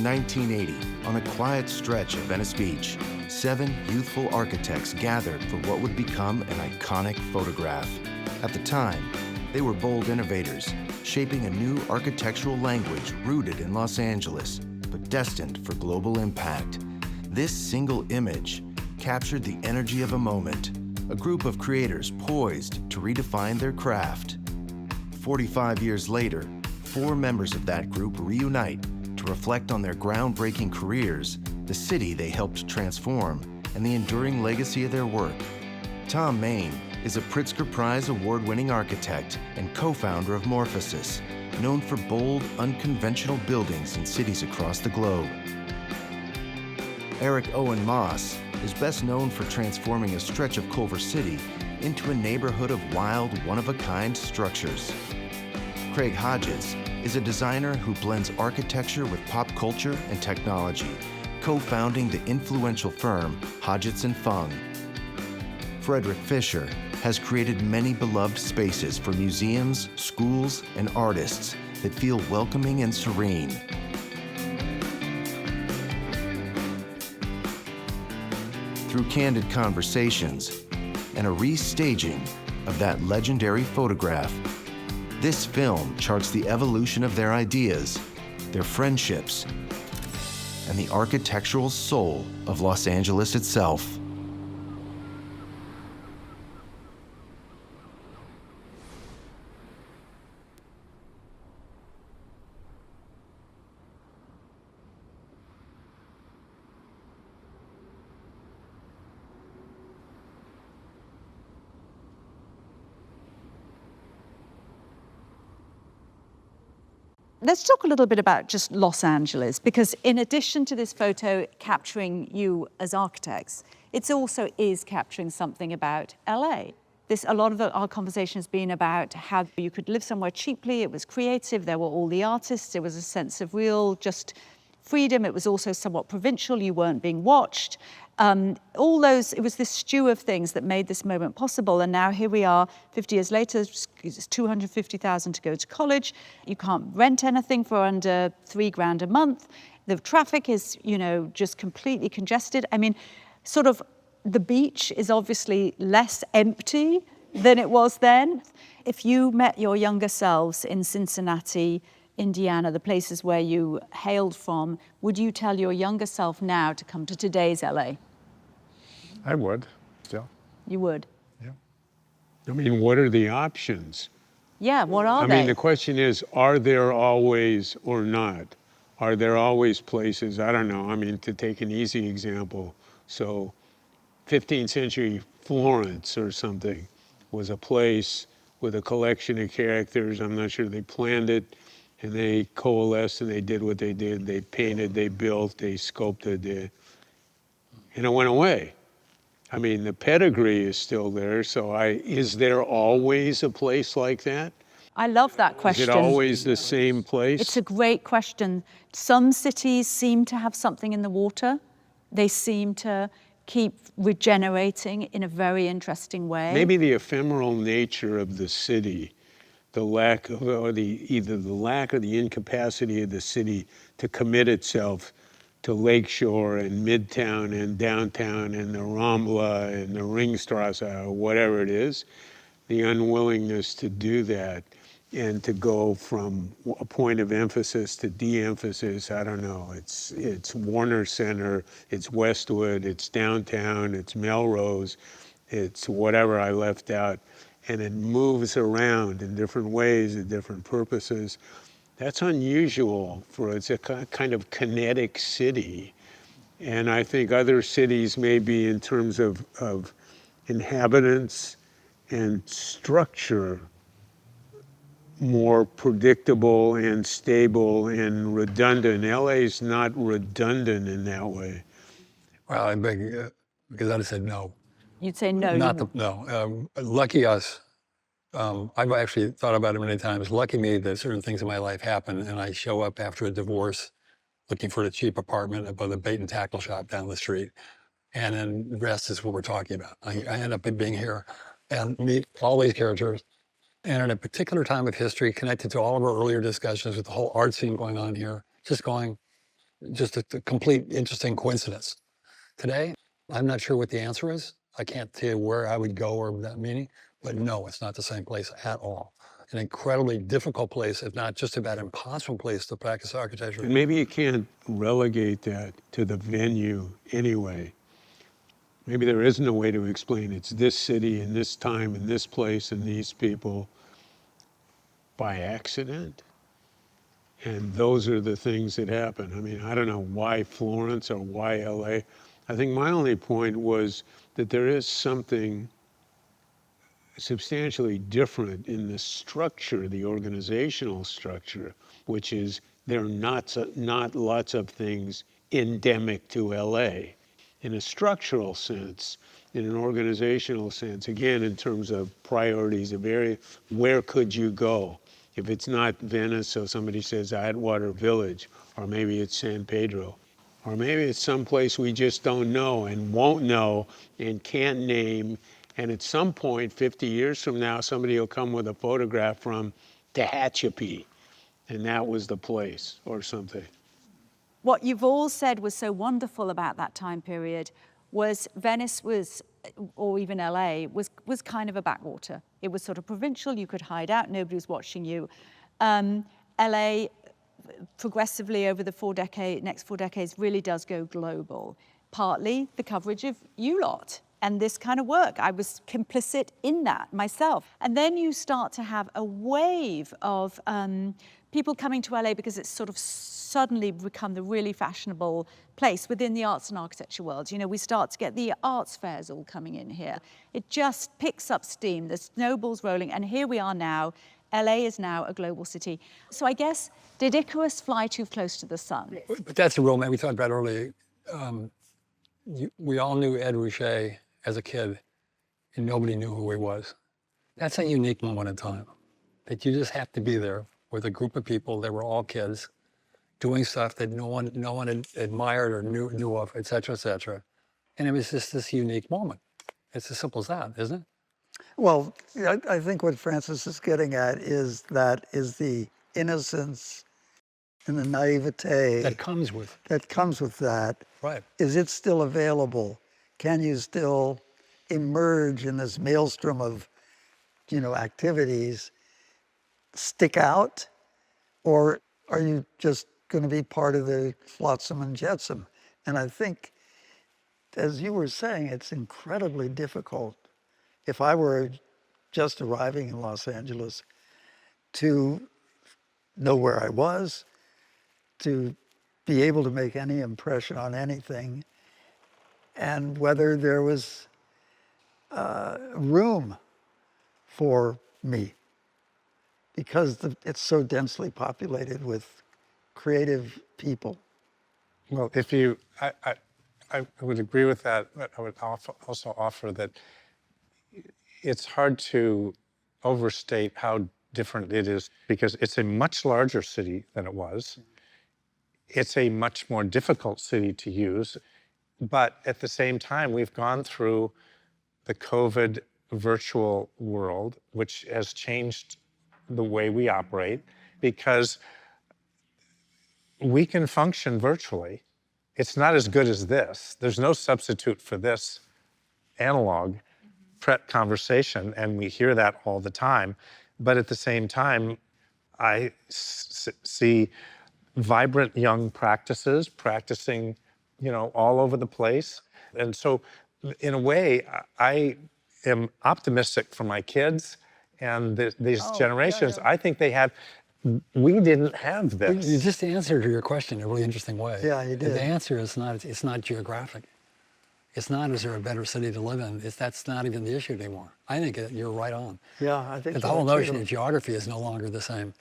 1980, on a quiet stretch of Venice Beach, 7 youthful architects gathered for what would become an iconic photograph. At the time, they were bold innovators, shaping a new architectural language rooted in Los Angeles, but destined for global impact. This single image captured the energy of a moment, a group of creators poised to redefine their craft. 45 years later, 4 members of that group reunite to reflect on their groundbreaking careers, the city they helped transform, and the enduring legacy of their work. Tom Main is a Pritzker Prize award-winning architect and co-founder of Morphosis, known for bold, unconventional buildings in cities across the globe. Eric Owen Moss is best known for transforming a stretch of Culver City into a neighborhood of wild, one-of-a-kind structures. Craig Hodges is a designer who blends architecture with pop culture and technology, co-founding the influential firm Hodgetts and Fung. Frederick Fisher has created many beloved spaces for museums, schools, and artists that feel welcoming and serene. Through candid conversations and a restaging of that legendary photograph, this film charts the evolution of their ideas, their friendships, and the architectural soul of Los Angeles itself. Let's talk a little bit about just Los Angeles, because in addition to this photo capturing you as architects, it also is capturing something about LA. A lot of our conversation has been about how you could live somewhere cheaply, it was creative, there were all the artists, there was a sense of real just freedom, it was also somewhat provincial, you weren't being watched. It was this stew of things that made this moment possible. And now here we are, 50 years later, it's $250,000 to go to college. You can't rent anything for under $3,000 a month. The traffic is, just completely congested. I mean, sort of the beach is obviously less empty than it was then. If you met your younger selves in Cincinnati, Indiana, the places where you hailed from, would you tell your younger self now to come to today's LA? I would, still. You would? Yeah. I mean, what are the options? Yeah, what are they? I mean, the question is, are there always or not? Are there always places? I don't know. I mean, to take an easy example, so 15th century Florence or something was a place with a collection of characters. I'm not sure they planned it, and they coalesced and they did what they did. They painted, they built, they sculpted, and it went away. I mean, the pedigree is still there, so is there always a place like that? I love that question. Is it always the same place? It's a great question. Some cities seem to have something in the water. They seem to keep regenerating in a very interesting way. Maybe the ephemeral nature of the city, the lack of, either the lack or the incapacity of the city to commit itself to Lakeshore and Midtown and downtown and the Rambla and the Ringstrasse, or whatever it is, the unwillingness to do that and to go from a point of emphasis to de-emphasis. I don't know, it's Warner Center, it's Westwood, it's downtown, it's Melrose, it's whatever I left out, and it moves around in different ways, at different purposes. That's unusual it's a kind of kinetic city. And I think other cities maybe in terms of inhabitants and structure, more predictable and stable and redundant. LA's not redundant in that way. Well, I beg, because I'd have said no. You'd say no. No. Lucky us. I've actually thought about it many times. Lucky me that certain things in my life happen, and I show up after a divorce looking for a cheap apartment above the bait and tackle shop down the street. And then the rest is what we're talking about. I end up being here and meet all these characters. And at a particular time of history, connected to all of our earlier discussions with the whole art scene going on here, just going, just a complete interesting coincidence. Today, I'm not sure what the answer is. I can't tell you where I would go or that meaning, but no, it's not the same place at all. An incredibly difficult place, if not just about impossible place to practice architecture. And maybe you can't relegate that to the venue anyway. Maybe there isn't a way to explain it's this city and this time and this place and these people by accident. And those are the things that happen. I mean, I don't know why Florence or why LA. I think my only point was that there is something substantially different in the structure, the organizational structure, which is there are not lots of things endemic to LA. In a structural sense, in an organizational sense, again, in terms of priorities of area, where could you go? If it's not Venice, so somebody says Atwater Village, or maybe it's San Pedro, or maybe it's someplace we just don't know and won't know and can't name. And at some point, 50 years from now, somebody will come with a photograph from Tehachapi, and that was the place or something. What you've all said was so wonderful about that time period was Venice was, or even LA, was kind of a backwater. It was sort of provincial, you could hide out, nobody was watching you. LA, progressively over the next 4 decades, really does go global. Partly the coverage of you lot and this kind of work. I was complicit in that myself. And then you start to have a wave of people coming to LA because it's sort of suddenly become the really fashionable place within the arts and architecture world. You know, we start to get the arts fairs all coming in here. It just picks up steam, the snowball's rolling, and here we are now. LA is now a global city. So I guess, did Icarus fly too close to the sun? But that's a real man. We talked about earlier. We all knew Ed Ruscha as a kid, and nobody knew who he was. That's a unique moment in time, that you just have to be there with a group of people that were all kids, doing stuff that no one had admired or knew of, et cetera, and it was just this unique moment. It's as simple as that, isn't it? Well, I think what Francis is getting at is the innocence and the naivete That comes with. that. Right. Is it still available? Can you still emerge in this maelstrom of, activities, stick out, or are you just going to be part of the flotsam and jetsam? And I think, as you were saying, it's incredibly difficult. If I were just arriving in Los Angeles, to know where I was, to be able to make any impression on anything, and whether there was room for me, because it's so densely populated with creative people. Well, I would agree with that, but I would also offer that it's hard to overstate how different it is, because it's a much larger city than it was. It's a much more difficult city to use, but at the same time, we've gone through the COVID virtual world, which has changed the way we operate, because we can function virtually. It's not as good as this. There's no substitute for this analog conversation, and we hear that all the time. But at the same time, I see vibrant young practices practicing, all over the place. And so, in a way, I am optimistic for my kids and these generations. I think we didn't have this. You just answered your question in a really interesting way. Yeah, you did. The answer is it's not geographic. It's not, is there a better city to live in? That's not even the issue anymore. I think you're right on. Yeah, I think The whole notion of geography is no longer the same.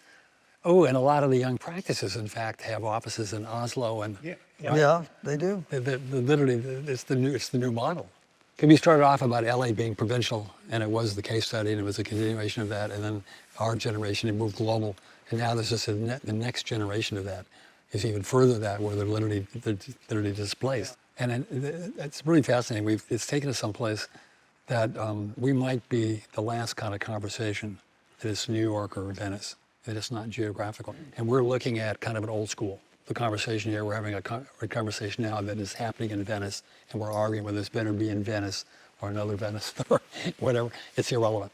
Oh, and a lot of the young practices, in fact, have offices in Oslo, and Yeah, they do. literally, it's the new model. We started off about LA being provincial, and it was the case study, and it was a continuation of that, and then our generation had moved global, and now there's just the next generation of that is even further that, where they're literally displaced. And it's really fascinating. It's taken us someplace that we might be the last kind of conversation that is New York or Venice, that it's not geographical. And we're looking at kind of an old school. the conversation here. We're having a conversation now that is happening in Venice, and we're arguing whether it's better to be in Venice or another Venice or whatever. It's irrelevant,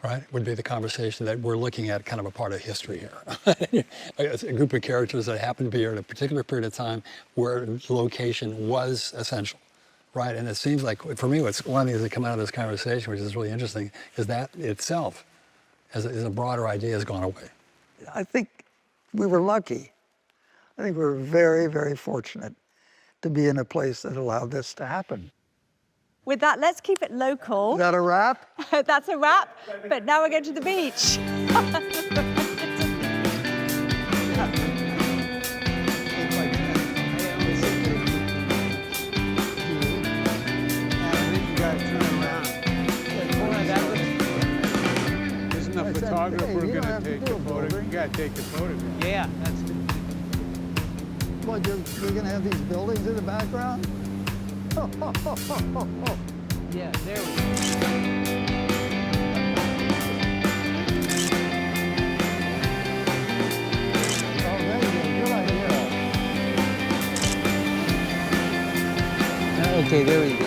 right? Would be the conversation that we're looking at, kind of a part of history here. A group of characters that happen to be here at a particular period of time where location was essential, right? And it seems like, for me, what's one of the things that come out of this conversation, which is really interesting, is that itself, as a broader idea, has gone away. I think we were lucky. I think we were very, very fortunate to be in a place that allowed this to happen. With that, let's keep it local. Is that a wrap? That's a wrap, but now we're going to the beach. Isn't the photographer going to take the photo? You got to take the photograph. Yeah, that's good. What, you're going to have these buildings in the background? Yeah, there we go. Oh, there you go. Good idea. Okay, there we go.